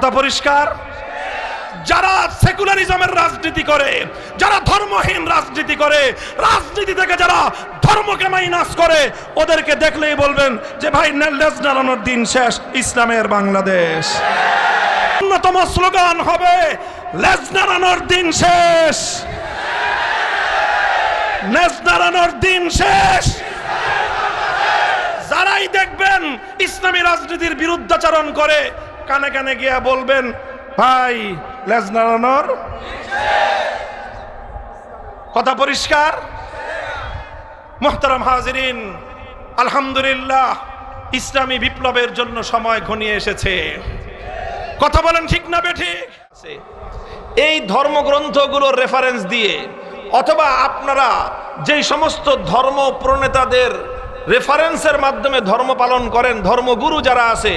কথা পরিষ্কার? যারা সেকুলারিজমের রাজনীতি করে, যারা ধর্মহীন রাজনীতি করে, রাজনীতি থেকে যারা ধর্মকে মাইনাস করে, ওদেরকে দেখলেই বলবেন যে ভাই লেজ নাড়ানোর দিন শেষ, ইসলামের বাংলাদেশ। অন্যতম স্লোগান হবে লেজ নাড়ানোর দিন শেষ, লেজ নাড়ানোর দিন শেষ। যারাই দেখবেন ইসলামী রাজনীতির বিরুদ্ধাচরণ করে, কানে কানে গিয়া বলবেন ভাই লেজ নাড়ানোর। কথা পরিষ্কার? মুহতারাম হাজিরিন, আলহামদুলিল্লাহ ইসলামী বিপ্লবের জন্য সময় ঘনিয়ে এসেছে। কথা বলেন ঠিক না বেঠিক? এই ধর্মগ্রন্থগুলোর রেফারেন্স দিয়ে অথবা আপনারা যেই সমস্ত ধর্ম প্রণেতাদের রেফারেন্সের মাধ্যমে ধর্ম পালন করেন, ধর্মগুরু যারা আছে,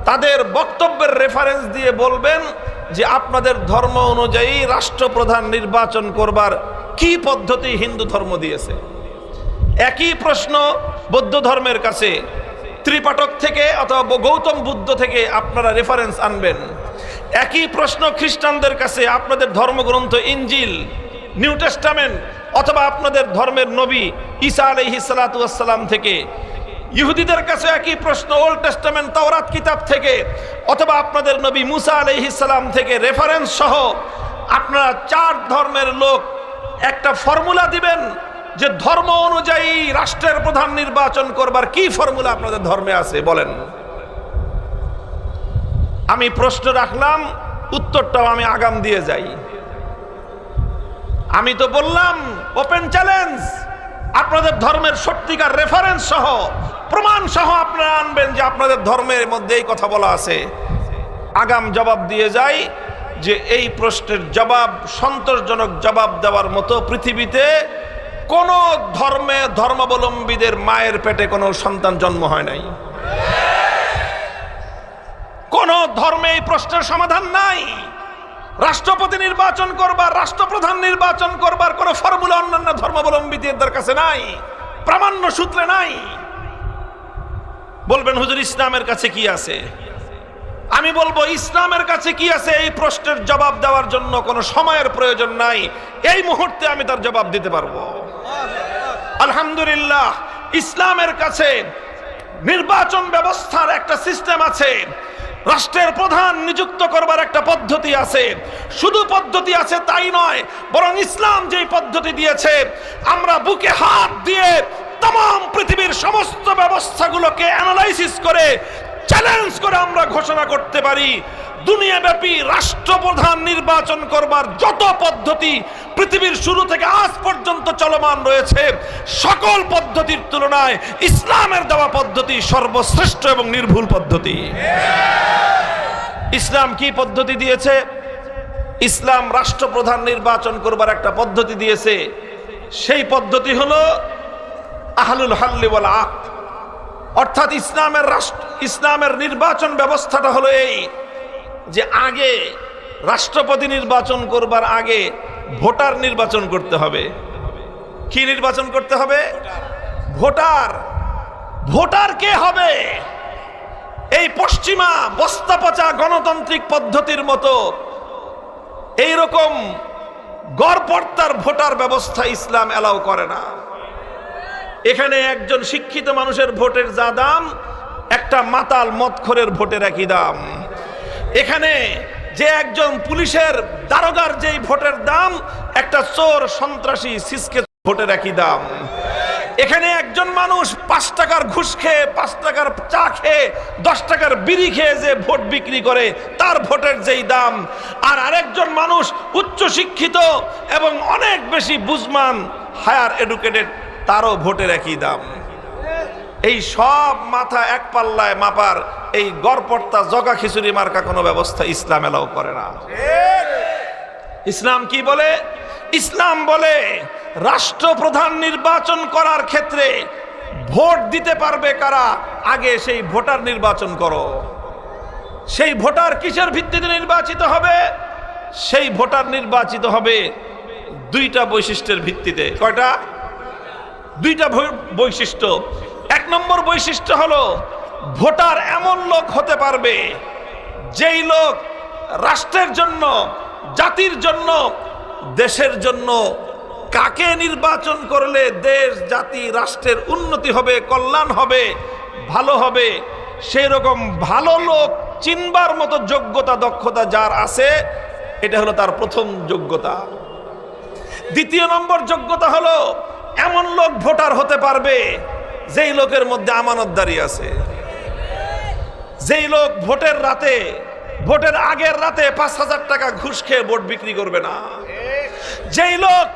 তাদের বক্তব্যের রেফারেন্স দিয়ে বলবেন যে আপনাদের ধর্ম অনুযায়ী রাষ্ট্রপ্রধান নির্বাচন করবার কি পদ্ধতি হিন্দু ধর্ম দিয়েছে। একই প্রশ্ন বৌদ্ধ ধর্মের কাছে ত্রিপাঠক থেকে অথবা গৌতম বুদ্ধ থেকে আপনারা রেফারেন্স আনবেন। একই প্রশ্ন খ্রিস্টানদের কাছে আপনাদের ধর্মগ্রন্থ ইনজিল, নিউ টেস্টামেন্ট অথবা আপনাদের ধর্মের নবী ঈসা আলাইহিস সালাতু ওয়াস সালাম থেকে। ইহুদিদের কাছে একই প্রশ্ন ওল্ড টেস্টামেন্ট তাওরাত কিতাব থেকে অথবা আপনাদের নবী মুসা আলাইহিস সালাম থেকে। রেফারেন্স সহ আপনারা চার ধর্মের লোক একটা ফর্মুলা দিবেন যে ধর্ম অনুযায়ী রাষ্ট্রের প্রধান নির্বাচন করবার কি ফর্মুলা আপনাদের ধর্মে আছে বলেন। আমি প্রশ্ন রাখলাম, উত্তরটাও আমি আগাম দিয়ে যাই। আমি তো বললাম ওপেন চ্যালেঞ্জ, আপনাদের ধর্মের সত্যিকার রেফারেন্স সহ প্রমাণ সহ আপনারা আনবেন যে আপনাদের ধর্মের মধ্যে এই কথা বলা আছে। আগাম জবাব দিয়ে যাই যে এই প্রশ্নের জবাব, সন্তোষজনক জবাব দেওয়ার মতো পৃথিবীতে কোন ধর্মাবলম্বীদের মায়ের পেটে কোনো সন্তান জন্ম হয় নাই। কোন ধর্মে এই প্রশ্নের সমাধান নাই। রাষ্ট্রপতি নির্বাচন করবার, রাষ্ট্রপ্রধান নির্বাচন করবার কোন ফর্মুলা অন্যান্য ধর্মাবলম্বীদের কাছে নাই, প্রামাণ্য সূত্রে নাই। বলবেন হুজুর ইসলামের কাছে কি আছে? আমি বলবো ইসলামের কাছে কি আছে এই প্রশ্নের জবাব দেওয়ার জন্য কোনো সময়ের প্রয়োজন নাই। এই মুহূর্তে আমি তার জবাব দিতে পারবো। আলহামদুলিল্লাহ ইসলামের কাছে নির্বাচন ব্যবস্থার একটা সিস্টেম আছে, রাষ্ট্রের প্রধান নিযুক্ত করবার একটা পদ্ধতি আছে। শুধু পদ্ধতি আছে তাই নয়, বরং ইসলাম যেই পদ্ধতি দিয়েছে, আমরা বুকে হাত দিয়ে तमाम পৃথিবীর সমস্ত ব্যবস্থাগুলোকে অ্যানালাইসিস করে চ্যালেঞ্জ করে আমরা ঘোষণা করতে পারি দুনিয়াব্যাপী রাষ্ট্রপ্রধান নির্বাচন করবার যত পদ্ধতি পৃথিবীর শুরু থেকে আজ পর্যন্ত চলমান রয়েছে, সকল পদ্ধতির তুলনায় ইসলামের দেওয়া পদ্ধতি সর্বশ্রেষ্ঠ এবং নির্ভুল পদ্ধতি। ইসলাম কি পদ্ধতি দিয়েছে? ইসলাম রাষ্ট্রপ্রধান নির্বাচন করবার একটা পদ্ধতি দিয়েছে। সেই পদ্ধতি হলো আহলুল হাল্লি ওয়াল আকদ, অর্থাৎ ইসলামের নির্বাচন ব্যবস্থাটা হলো এই যে আগে রাষ্ট্রপতি নির্বাচন করবার আগে ভোটার নির্বাচন করতে হবে। কি নির্বাচন করতে হবে? ভোটার। ভোটার কে হবে? এই পশ্চিমা বস্তা পচা গণতান্ত্রিক পদ্ধতির মতো এইরকম গড়পড়তার ভোটার ব্যবস্থা ইসলাম এলাও করে না। এখানে একজন শিক্ষিত মানুষের ভোটের যা দাম, একটা মাতাল মদখোরের ভোটের একই দাম। এখানে যে একজন পুলিশের দারোগার যেই ভোটের দাম, একটা চোর সন্ত্রাসী সিসকে ভোটের একই দাম। এখানে একজন মানুষ 5 টাকার ঘুষ খেয়ে, 5 টাকার চা খেয়ে, 10 টাকার বিড়ি খেয়ে যে ভোট বিক্রি করে তার ভোটের যেই দাম, আর আরেকজন মানুষ উচ্চ শিক্ষিত এবং অনেক বেশি বুঝমান হায়ার এডুকেটেড, তারও ভোটের একই দাম। এই সব মাথা এক পাল্লায় মাপার এই গড়পড়তা জগা খিচুড়ি মার্কা কোনো ব্যবস্থা ইসলাম এলাও করে না। ইসলাম কি বলে? ইসলাম বলে রাষ্ট্রপ্রধান নির্বাচন করার ক্ষেত্রে ভোট দিতে পারবে কারা, আগে সেই ভোটার নির্বাচন করো। সেই ভোটার কিসের ভিত্তিতে নির্বাচিত হবে? সেই ভোটার নির্বাচিত হবে 2টা বৈশিষ্ট্যের ভিত্তিতে। কয়টা? 2টা বৈশিষ্ট্য। 1 নম্বর বৈশিষ্ট্য হলো ভোটার এমন লোক হতে পারবে যেই লোক রাষ্ট্রের জন্য, জাতির জন্য, দেশের জন্য কাকে নির্বাচন করলে দেশ, জাতি, রাষ্ট্রের উন্নতি হবে, কল্যাণ হবে, ভালো হবে, সেই রকম ভালো লোক চিনবার মতো যোগ্যতা, দক্ষতা যার আছে, এটা হলো তার প্রথম যোগ্যতা। দ্বিতীয় নম্বর যোগ্যতা হলো এমন লোক ভোটার হতে পারবে যেই লোকের মধ্যে আমানতদারি আছে, যেই লোক ভোটের রাতে, ভোটের আগের রাতে 5,000 টাকা ঘুষ খেয়ে ভোট বিক্রি করবে না, যেই লোক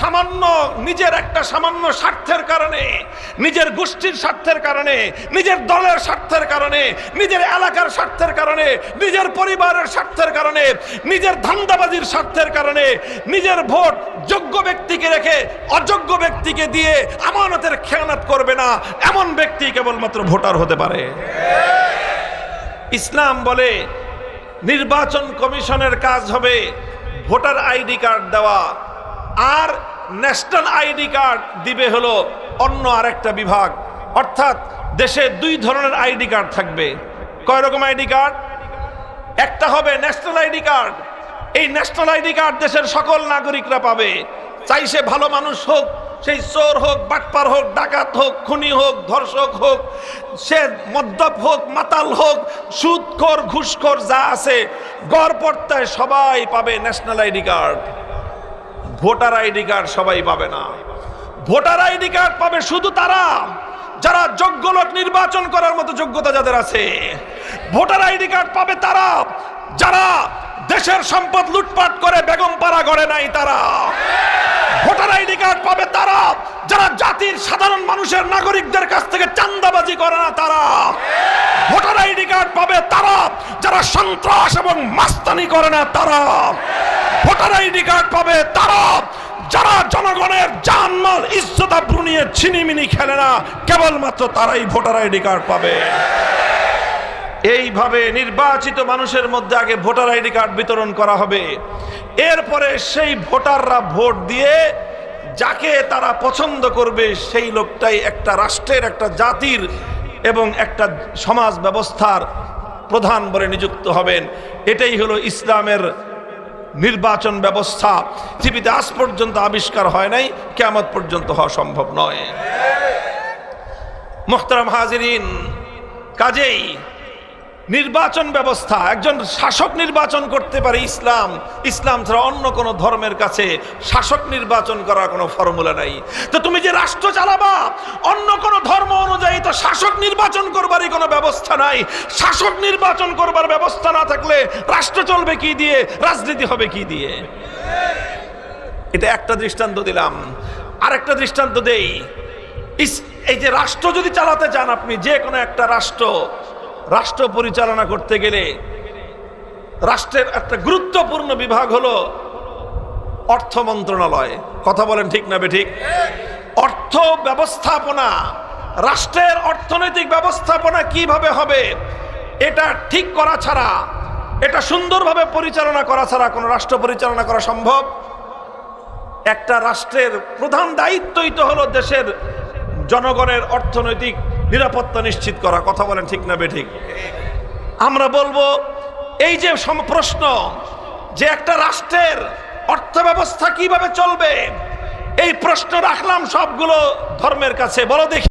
সামান্য নিজের একটা সামান্য স্বার্থের কারণে, নিজের গোষ্ঠীর স্বার্থের কারণে, নিজের দলের স্বার্থের কারণে, নিজের এলাকার স্বার্থের কারণে, নিজের পরিবারের স্বার্থের কারণে, নিজের ধান্দাবাজির স্বার্থের কারণে নিজের ভোট যোগ্য ব্যক্তিকে রেখে অযোগ্য ব্যক্তিকে দিয়ে আমানতের খেয়ানত করবে না, এমন ব্যক্তি কেবলমাত্র ভোটার হতে পারে। ইসলাম বলে নির্বাচন কমিশনের কাজ হবে ভোটার আইডি কার্ড দেওয়া, আর ন্যাশনাল আইডি কার্ড দিবে হলো অন্য আরেকটা বিভাগ। অর্থাৎ দেশে দুই ধরনের আইডি কার্ড থাকবে। কয় রকম আইডি কার্ড? একটা হবে ন্যাশনাল আইডি কার্ড। এই ন্যাশনাল আইডি কার্ড দেশের সকল নাগরিকরা পাবে, চাই সে ভালো মানুষ হোক, সেই চোর হোক, বাটপার হোক, ডাকাত হোক, খুনি হোক, ধর্ষক হোক, সে মদ্যপ হোক, মাতাল হোক, সুদখোর, ঘুষখোর যা আছে গড়পড়তায় সবাই পাবে national ID card. Voter ID card সবাই পাবে না। ভোটার আইডি কার্ড পাবে শুধু তারা যারা যোগ্য লোক নির্বাচন করার মতো যোগ্যতা যাদের আছে। ভোটার আইডি কার্ড পাবে তারা যারা দেশের সম্পদ লুটপাট করে বেগম পাড়া গড়ে নাই তারা। ভোটার আইডি কার্ড পাবে তারা যারা জাতির সাধারণ মানুষের, নাগরিকদের কাছ থেকে চাঁদাবাজি করে না তারা। ভোটার আইডি কার্ড পাবে তারা যারা সন্ত্রাস এবং মাস্তানি করে না তারা। ভোটার আইডি কার্ড পাবে তারা যারা জনগণের জানমাল, ইজ্জত আবরু নিয়ে ছিনিমিনি খেলে না, কেবলমাত্র তারাই ভোটার আইডি কার্ড পাবে। এইভাবে নির্বাচিত মানুষের মধ্যে আগে ভোটার আইডি কার্ড বিতরণ করা হবে। এরপরে সেই ভোটাররা ভোট দিয়ে যাকে তারা পছন্দ করবে সেই লোকটাই একটা রাষ্ট্রের, একটা জাতির এবং একটা সমাজ ব্যবস্থার প্রধান বলে নিযুক্ত হবেন। এটাই হলো ইসলামের নির্বাচন ব্যবস্থা। পৃথিবীতে আজ পর্যন্ত আবিষ্কার হয় নাই, কিয়ামত পর্যন্ত হওয়া সম্ভব নয়। মুহতারাম হাজিরিন, কাজেই নির্বাচন ব্যবস্থা, একজন শাসক নির্বাচন করতে পারে ইসলাম। ইসলাম ছাড়া অন্য কোন ধর্মের কাছে শাসক নির্বাচন করার কোনো ফর্মুলা নাই। তো তুমি যে রাষ্ট্র চালাবা, অন্য কোন ধর্ম অনুযায়ী তো শাসক নির্বাচন করবারই কোনো ব্যবস্থা নাই। শাসক নির্বাচন করবার ব্যবস্থা না থাকলে রাষ্ট্র চলবে কি দিয়ে, রাজনীতি হবে কি দিয়ে? এটা একটা দৃষ্টান্ত দিলাম। আরেকটা দৃষ্টান্ত দেই। এই যে রাষ্ট্র যদি চালাতে চান আপনি, যে কোনো একটা রাষ্ট্র পরিচালনা করতে গেলে রাষ্ট্রের একটা গুরুত্বপূর্ণ বিভাগ হলো অর্থ মন্ত্রণালয়। কথা বলেন ঠিক না বেঠিক? অর্থ ব্যবস্থাপনা, রাষ্ট্রের অর্থনৈতিক ব্যবস্থাপনা কিভাবে হবে এটা ঠিক করা ছাড়া, এটা সুন্দরভাবে পরিচালনা করা ছাড়া কোনো রাষ্ট্র পরিচালনা করা সম্ভব? একটা রাষ্ট্রের প্রধান দায়িত্বই তো হলো দেশের জনগণের অর্থনৈতিক নিরাপত্তা নিশ্চিত করা। কথা বলেন ঠিক না বেঠিক? আমরা বলবো এই যে প্রশ্ন যে একটা রাষ্ট্রের অর্থ ব্যবস্থা কিভাবে চলবে, এই প্রশ্ন রাখলাম সবগুলো ধর্মের কাছে। বলো দেখি